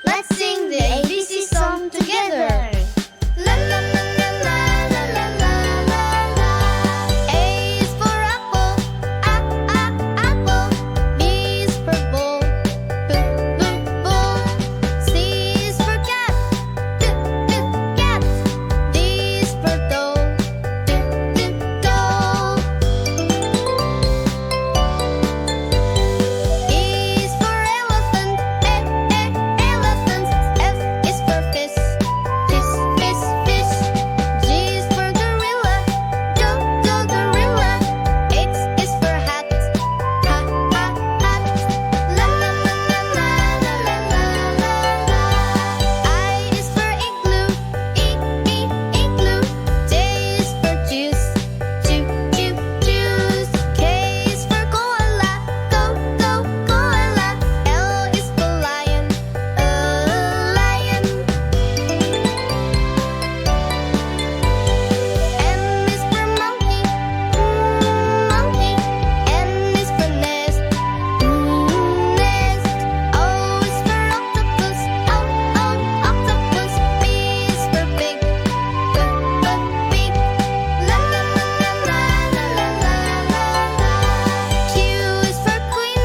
Let's sing the ABC song together. La la la la la la la la la la. A is for apple, apple. B is for ball, ball. C is for cat, cat. D is for doll, doll. E is for elephant, elephant. F is for fish, fish. G is for gorilla, gorilla. H is for hat, hat. La la la la la la la la la. I is for igloo, igloo. J is for juice, juice. K is for koala, koala. L is for lion, lion. M is for monkey, monkey. N is for nest, nest. O is for octopus, octopus. P is for pig, pig. La la la la la la la la la. Q is for queen.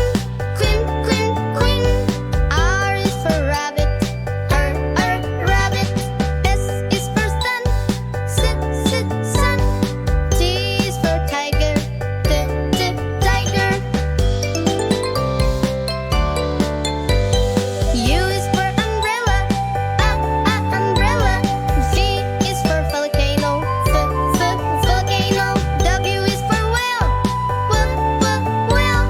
R is for rabbit, rabbit. S is for sun, sun. T is for tiger, tiger. U is for umbrella, umbrella. V is for volcano, volcano. W is for whale, whale.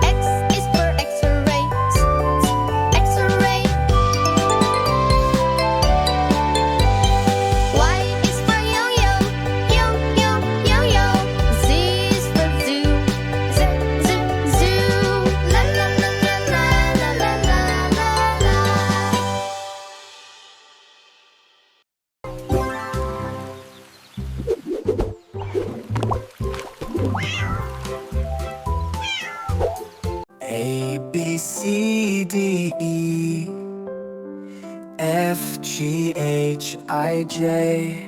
X is for X-ray, X-ray. Y is for yo-yo, yo-yo. Z is for zoo, zoo. La la la la la la la la la. A, B, C, D, E, F, G, H, I, J,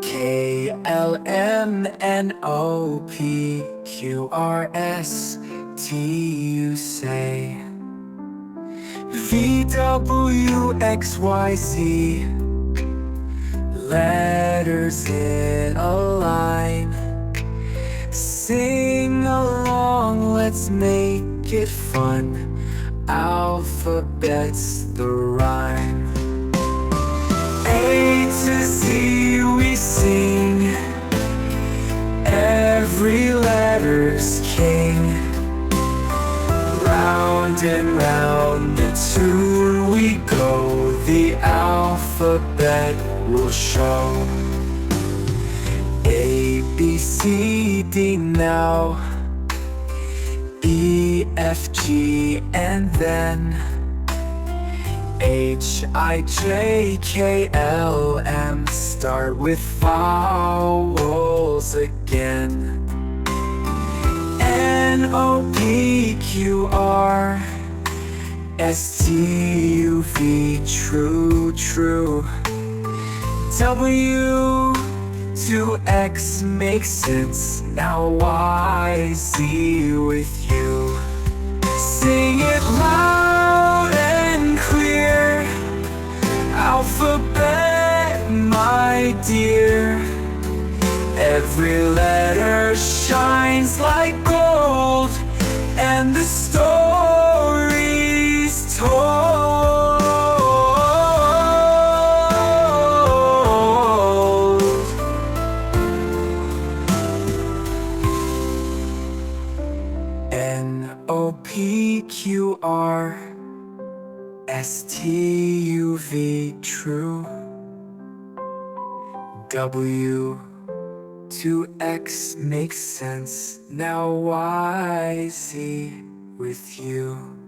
K, L, M, N, O, P, Q, R, S, T, U, say. V, W, X, Y, Z. Letters in a line. Sing along, let's make it fun. Alphabet's the rhyme. A to Z we sing. Every letter's king. Round and round the tune we go. The alphabet will show. A, B, C, D now. E, F, G, and then H, I, J, K, L, M. Start with vowels again. N, O, P, Q, R, S, T, U, V. True. W to X makes sense. Now Y, Z with you. Sing it loud and clear. Alphabet, my dear. Every letter shines like gold, and the story's told. N, O, P, Q, R, S, T, U, V. True. W to X makes sense. Now Y, Z with you.